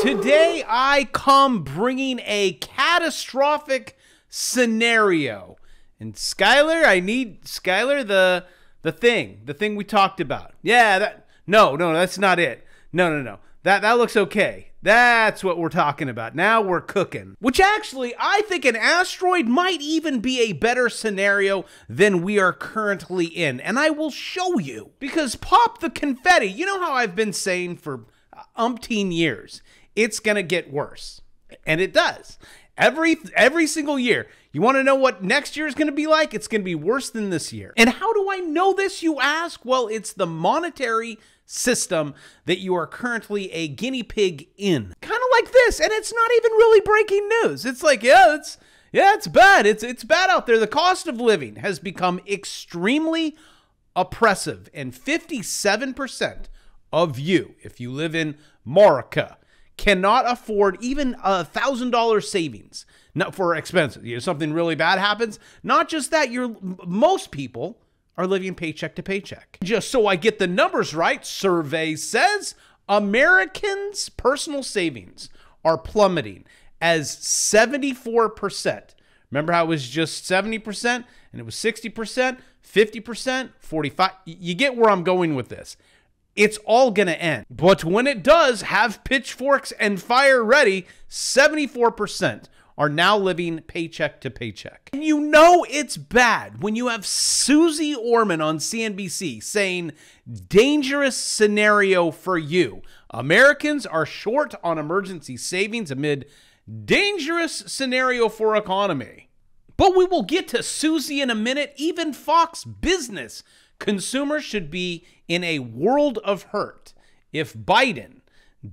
Today I come bringing a catastrophic scenario. And Skylar, I need Skylar the thing we talked about. Yeah, no, that's not it. No. That looks okay. That's what we're talking about. Now we're cooking. Which actually, I think an asteroid might even be a better scenario than we are currently in. And I will show you. Because pop the confetti. You know how I've been saying for umpteen years, it's gonna get worse. And it does. Every single year. You want to know what next year is going to be like? It's going to be worse than this year. And how do I know this, you ask? Well, it's the monetary system that you are currently a guinea pig in. Kind of like this, and it's not even really breaking news. It's like, it's bad. It's bad out there. The cost of living has become extremely oppressive, and 57% of you, if you live in America, cannot afford even $1,000 savings. Not for expenses. You know, something really bad happens. Not just that, most people are living paycheck to paycheck. Just so I get the numbers right, survey says Americans' personal savings are plummeting as 74%. Remember how it was just 70% and it was 60%, 50%, 45%? You get where I'm going with this. It's all going to end. But when it does, have pitchforks and fire ready, 74% are now living paycheck to paycheck. And you know it's bad when you have Susie Orman on CNBC saying, dangerous scenario for you. Americans are short on emergency savings amid dangerous scenario for economy. But we will get to Susie in a minute. Even Fox Business, consumers should be in a world of hurt if Biden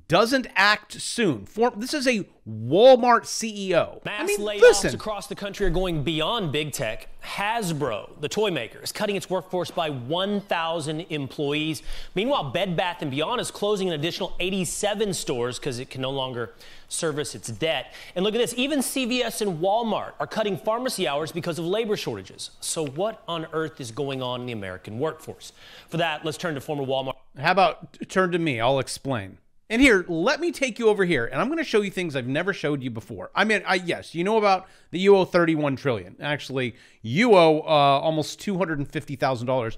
doesn't act soon. This is a Walmart CEO. Mass layoffs across the country are going beyond big tech. Hasbro, the toy maker, is cutting its workforce by 1,000 employees. Meanwhile, Bed Bath & Beyond is closing an additional 87 stores because it can no longer service its debt. And look at this, even CVS and Walmart are cutting pharmacy hours because of labor shortages. So what on earth is going on in the American workforce? For that, let's turn to former Walmart. How about turn to me? I'll explain. And here, let me take you over here, and I'm going to show you things I've never showed you before. I mean, yes, you know about the you owe $31 trillion. Actually, you owe almost $250,000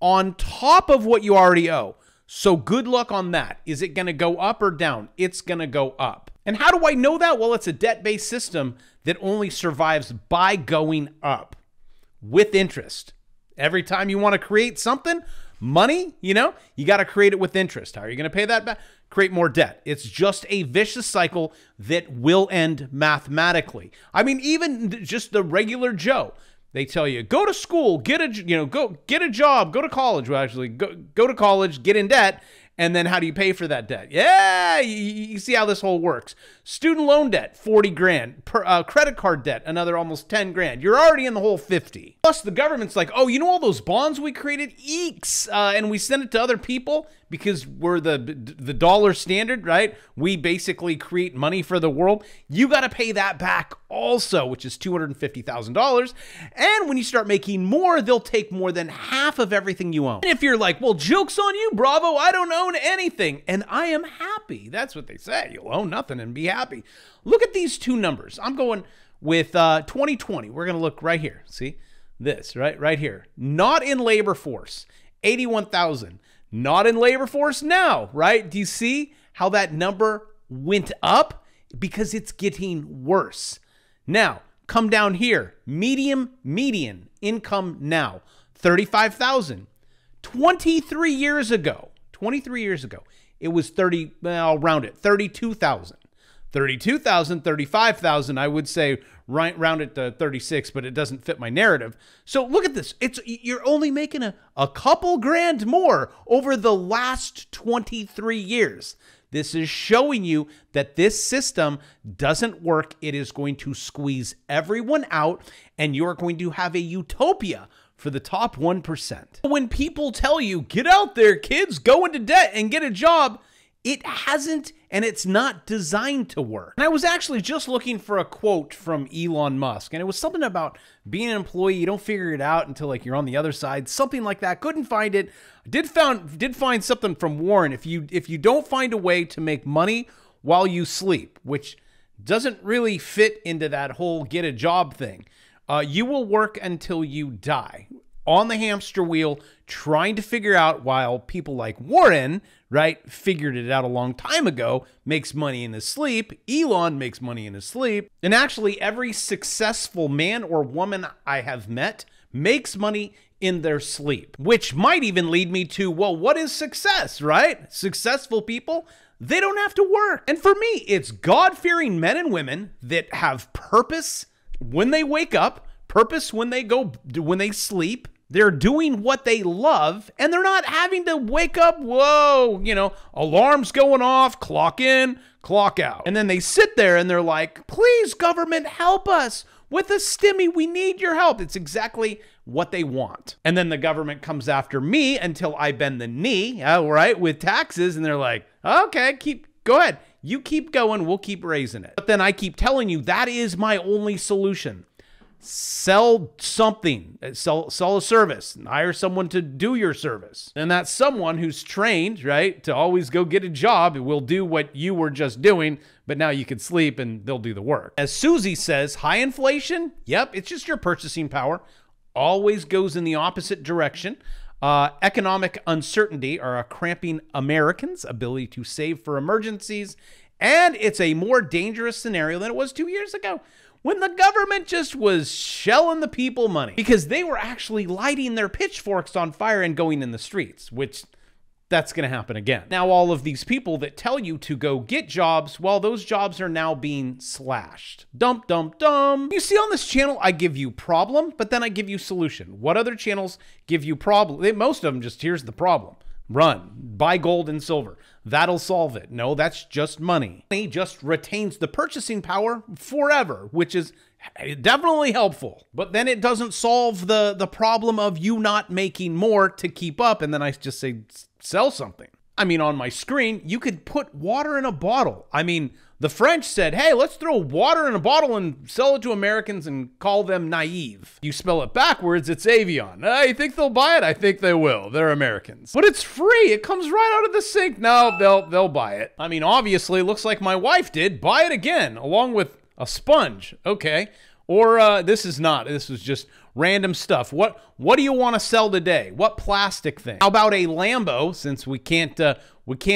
on top of what you already owe. So good luck on that. Is it going to go up or down? It's going to go up. And how do I know that? Well, it's a debt-based system that only survives by going up with interest. Every time you want to create something, money, you got to create it with interest. How are you going to pay that back? Create more debt. It's just a vicious cycle that will end mathematically. I mean, even just the regular Joe, they tell you, go to school, get a job, go to college. Well, actually, go to college, get in debt, and then how do you pay for that debt? Yeah, you see how this whole works. Student loan debt, 40 grand. Credit card debt, another almost 10 grand. You're already in the whole 50. Plus, the government's like, oh, you know all those bonds we created? Eeks! And we send it to other people because we're the dollar standard, right? We basically create money for the world. You got to pay that back also, which is $250,000. And when you start making more, they'll take more than half of everything you own. And if you're like, well, joke's on you, Bravo, I don't own anything. And I am happy. That's what they say. You'll own nothing and be happy. Look at these two numbers. I'm going with 2020. We're going to look right here. See this, right here. Not in labor force, 81,000. Not in labor force now, right? Do you see how that number went up? Because it's getting worse. Now, come down here. Median income now, 35,000. 23 years ago, it was I'll round it, 32,000. 32,000, 35,000, I would say round it to 36, but it doesn't fit my narrative. So look at this. You're only making a couple grand more over the last 23 years. This is showing you that this system doesn't work. It is going to squeeze everyone out, and you're going to have a utopia for the top 1%. When people tell you, get out there, kids, go into debt and get a job, it hasn't, and it's not designed to work. And I was actually just looking for a quote from Elon Musk, and it was something about being an employee. You don't figure it out until like you're on the other side, something like that. Couldn't find it. Did find something from Warren. If you don't find a way to make money while you sleep, which doesn't really fit into that whole get a job thing. You will work until you die on the hamster wheel, trying to figure out, while people like Warren, right, figured it out a long time ago, makes money in his sleep. Elon makes money in his sleep. And actually, every successful man or woman I have met makes money in their sleep, which might even lead me to, well, what is success, right? Successful people, they don't have to work. And for me, it's God-fearing men and women that have purpose when they wake up, purpose when they sleep. They're doing what they love, and they're not having to wake up, whoa, you know, alarms going off, clock in, clock out. And then they sit there and they're like, please, government, help us with a stimmy. We need your help. It's exactly what they want. And then the government comes after me until I bend the knee, right, with taxes. And they're like, okay, go ahead. You keep going. We'll keep raising it. But then I keep telling you that is my only solution. Sell something, sell a service, and hire someone to do your service. And that's someone who's trained, right, to always go get a job. It will do what you were just doing, but now you can sleep and they'll do the work. As Susie says, high inflation, yep, it's just your purchasing power. Always goes in the opposite direction. Economic uncertainty are cramping Americans' ability to save for emergencies, and it's a more dangerous scenario than it was 2 years ago, when the government just was shelling the people money because they were actually lighting their pitchforks on fire and going in the streets, which that's going to happen again. Now, all of these people that tell you to go get jobs, well, those jobs are now being slashed. Dump, dump, dump. You see, on this channel, I give you problem, but then I give you solution. What other channels give you problem? Most of them just, here's the problem. Run, buy gold and silver. That'll solve it. No, that's just money. Money just retains the purchasing power forever, which is definitely helpful. But then it doesn't solve the problem of you not making more to keep up. And then I just say, sell something. I mean, on my screen, you could put water in a bottle. I mean, the French said, hey, let's throw water in a bottle and sell it to Americans and call them naive. You spell it backwards, it's Avion. You think they'll buy it? I think they will. They're Americans. But it's free. It comes right out of the sink. No, they'll buy it. I mean, obviously, it looks like my wife did. Buy it again, along with a sponge. Okay. Or this is not. This is just random stuff. What do you want to sell today? What plastic thing? How about a Lambo? Since we can't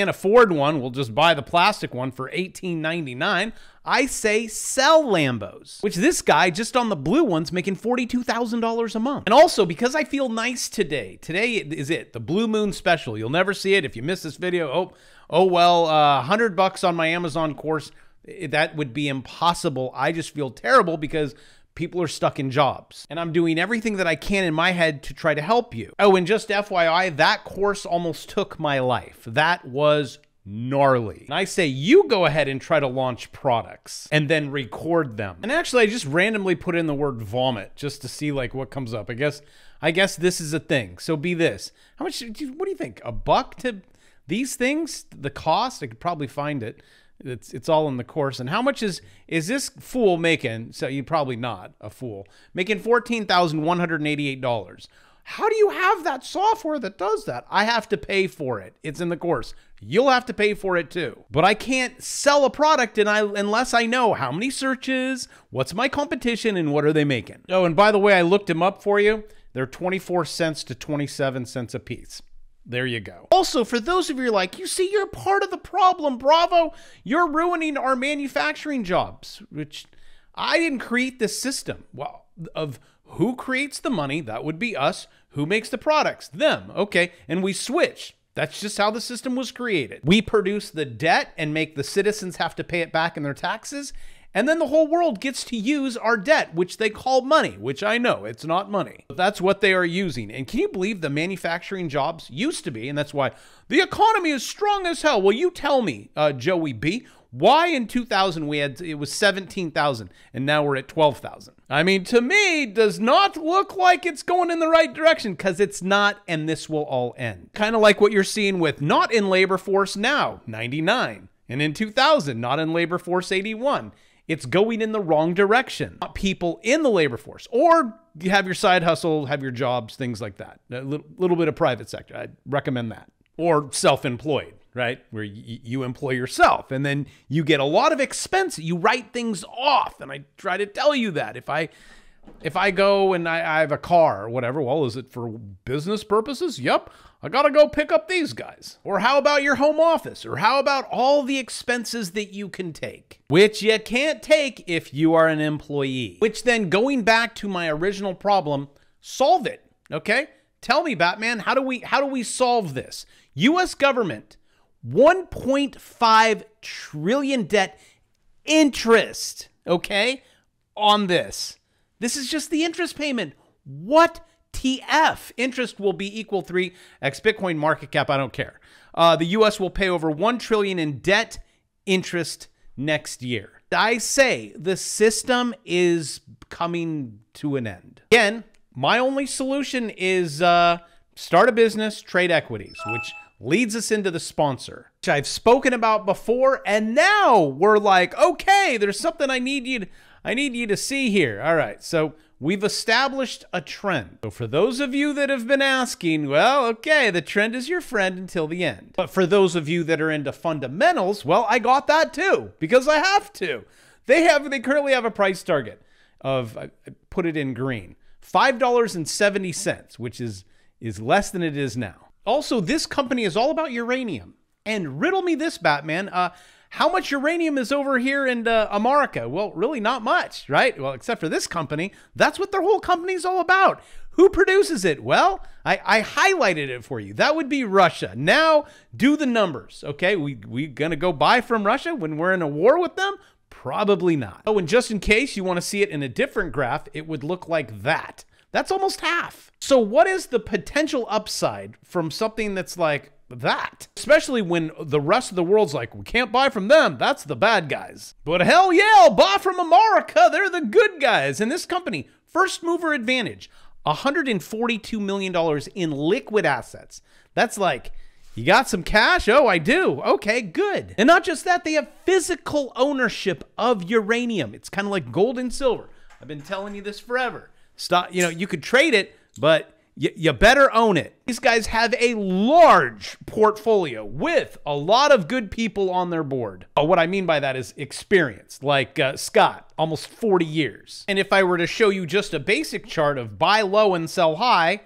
afford one, we'll just buy the plastic one for $18.99. I say sell Lambos, which this guy just on the blue one's making $42,000 a month. And also, because I feel nice today is it, the Blue Moon special. You'll never see it if you miss this video. Oh well, $100 on my Amazon course. That would be impossible. I just feel terrible because people are stuck in jobs. And I'm doing everything that I can in my head to try to help you. Oh, and just FYI, that course almost took my life. That was gnarly. And I say you go ahead and try to launch products and then record them. And actually, I just randomly put in the word vomit just to see like what comes up. I guess this is a thing. So be this. How much, what do you think? $1 to these things? The cost? I could probably find it. It's all in the course. And how much is this fool making? So you're probably not a fool. Making $14,188. How do you have that software that does that? I have to pay for it. It's in the course. You'll have to pay for it too. But I can't sell a product unless I know how many searches, what's my competition, and what are they making. Oh, and by the way, I looked them up for you. They're 24 cents to 27 cents a piece. There you go. Also, for those of you like, you see, you're part of the problem, Bravo. You're ruining our manufacturing jobs, which I didn't create this system. Well, of who creates the money, that would be us. Who makes the products? Them. Okay, and we switch. That's just how the system was created. We produce the debt and make the citizens have to pay it back in their taxes. And then the whole world gets to use our debt, which they call money, which I know it's not money. But that's what they are using. And can you believe the manufacturing jobs used to be? And that's why the economy is strong as hell. Well, you tell me, Joey B, why in 2000 it was 17,000 and now we're at 12,000? I mean, to me, does not look like it's going in the right direction, because it's not, and this will all end. Kind of like what you're seeing with not in labor force now, 99, and in 2000, not in labor force 81. It's going in the wrong direction. Not people in the labor force, or you have your side hustle, have your jobs, things like that. A little bit of private sector. I'd recommend that. Or self-employed. right? Where you employ yourself, and then you get a lot of expense. You write things off, and I try to tell you that if I go and I have a car or whatever, well, is it for business purposes? Yep. I got to go pick up these guys. Or how about your home office? Or how about all the expenses that you can take, which you can't take if you are an employee? Which then, going back to my original problem, solve it, okay? Tell me, Batman, how do we solve this? U.S. government, 1.5 trillion debt interest, okay, on this. This is just the interest payment. What TF? Interest will be equal 3x Bitcoin market cap. I don't care. The U.S. will pay over 1 trillion in debt interest next year. I say the system is coming to an end. Again, my only solution is start a business, trade equities, which leads us into the sponsor, which I've spoken about before, and now we're like, okay, there's something I need you to see here. All right, so we've established a trend. So for those of you that have been asking, well, okay, the trend is your friend until the end. But for those of you that are into fundamentals, well, I got that too, because I have to. They currently have a price target of, I put it in green, $5.70, which is less than it is now. Also, this company is all about uranium. And riddle me this, Batman, how much uranium is over here in America? Well, really not much, right? Well, except for this company. That's what their whole company is all about. Who produces it? Well, I highlighted it for you. That would be Russia. Now, do the numbers, okay? We gonna go buy from Russia when we're in a war with them? Probably not. Oh, and just in case you want to see it in a different graph, it would look like that. That's almost half. So what is the potential upside from something that's like that? Especially when the rest of the world's like, we can't buy from them. That's the bad guys. But hell yeah, I'll buy from America. They're the good guys. And this company, first mover advantage, $142 million in liquid assets. That's like, you got some cash? Oh, I do. Okay, good. And not just that, they have physical ownership of uranium. It's kind of like gold and silver. I've been telling you this forever. Stop, you could trade it, but you better own it. These guys have a large portfolio with a lot of good people on their board. Oh, what I mean by that is experience, like Scott, almost 40 years. And if I were to show you just a basic chart of buy low and sell high,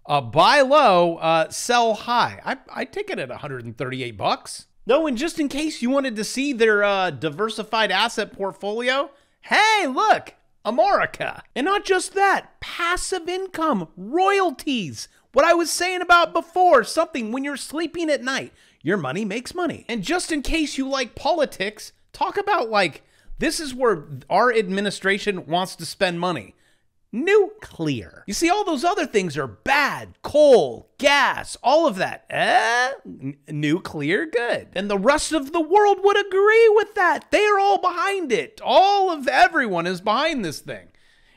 buy low, sell high. I'd take it at 138 bucks. No, and just in case you wanted to see their diversified asset portfolio, hey, look. America. And not just that, passive income, royalties. What I was saying about before, something when you're sleeping at night, your money makes money. And just in case you like politics, talk about like, this is where our administration wants to spend money. Nuclear. You see, all those other things are bad. Coal, gas, all of that. Nuclear, good. And the rest of the world would agree with that. They are all behind it. Everyone is behind this thing.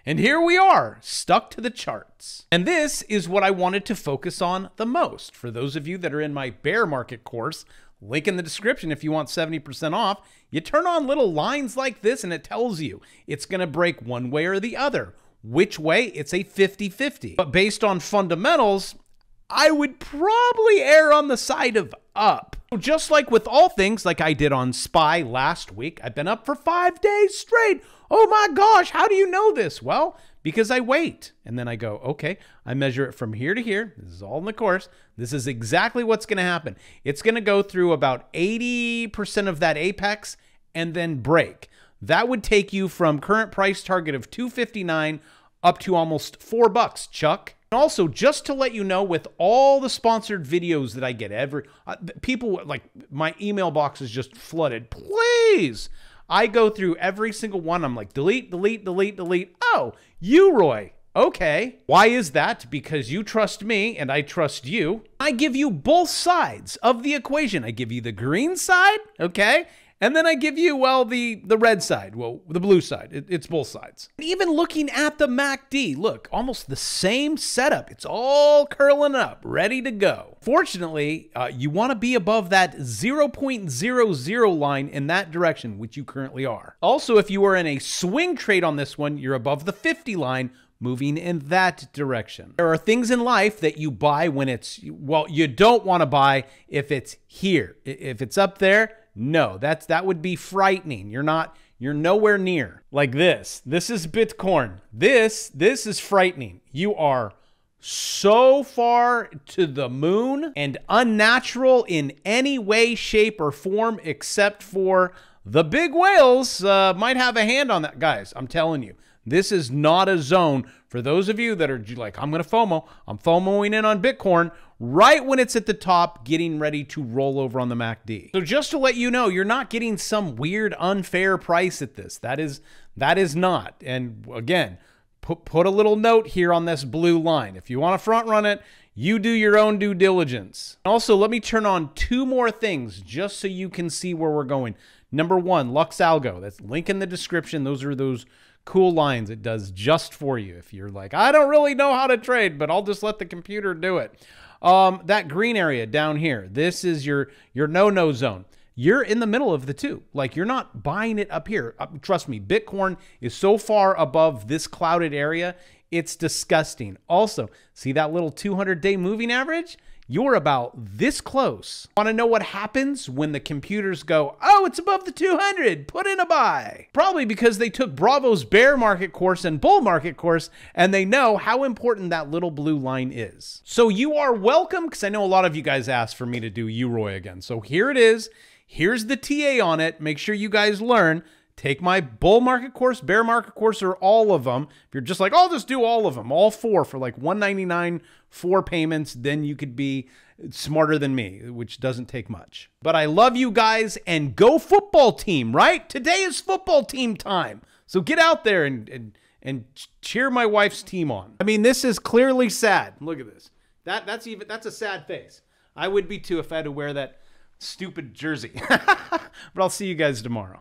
And here we are, stuck to the charts. And this is what I wanted to focus on the most. For those of you that are in my bear market course, link in the description if you want 70% off, you turn on little lines like this and it tells you it's going to break one way or the other. Which way? It's a 50-50. But based on fundamentals, I would probably err on the side of up. Just like with all things, like I did on SPY last week, I've been up for 5 days straight. Oh my gosh, how do you know this? Well, because I wait. And then I go, okay, I measure it from here to here. This is all in the course. This is exactly what's going to happen. It's going to go through about 80% of that apex and then break. That would take you from current price target of $2.59 up to almost $4, Chuck. And also, just to let you know, with all the sponsored videos that I get, people, like, my email box is just flooded. Please, I go through every single one. I'm like, delete, delete, delete, delete. Oh, you, Roy. Okay. Why is that? Because you trust me and I trust you. I give you both sides of the equation. I give you the green side, okay? And then I give you, well, the red side, well, the blue side. It's both sides. And even looking at the MACD, look, almost the same setup. It's all curling up, ready to go. Fortunately, you want to be above that 0.00 line in that direction, which you currently are. Also, if you are in a swing trade on this one, you're above the 50 line, moving in that direction. There are things in life that you buy when it's, well, you don't want to buy if it's here. If it's up there, no, that would be frightening. You're nowhere near. Like this. This is Bitcoin. This is frightening. You are so far to the moon and unnatural in any way, shape, or form, except for the big whales might have a hand on that. Guys, I'm telling you, this is not a zone for those of you that are like, I'm going to FOMO. I'm FOMOing in on Bitcoin right when it's at the top, getting ready to roll over on the MACD. So just to let you know, you're not getting some weird, unfair price at this. That is not. And again, put a little note here on this blue line. If you want to front run it, you do your own due diligence. Also, let me turn on two more things just so you can see where we're going. Number one, Lux Algo. That's link in the description. Those are those cool lines it does just for you. If you're like, I don't really know how to trade, but I'll just let the computer do it. That green area down here, this is your no-no zone. You're in the middle of the two. Like, you're not buying it up here. Trust me, Bitcoin is so far above this clouded area, it's disgusting. Also, see that little 200-day moving average? You're about this close. Want to know what happens when the computers go, oh, it's above the 200, put in a buy? Probably because they took Bravo's bear market course and bull market course, and they know how important that little blue line is. So you are welcome, because I know a lot of you guys asked for me to do UROI again. So here it is. Here's the TA on it. Make sure you guys learn. Take my bull market course, bear market course, or all of them. If you're just like, I'll just do all of them, all four for like $199, 4 payments, then you could be smarter than me, which doesn't take much. But I love you guys, and go football team, right? Today is football team time. So get out there and cheer my wife's team on. I mean, this is clearly sad. Look at this. That's a sad face. I would be too if I had to wear that stupid jersey. But I'll see you guys tomorrow.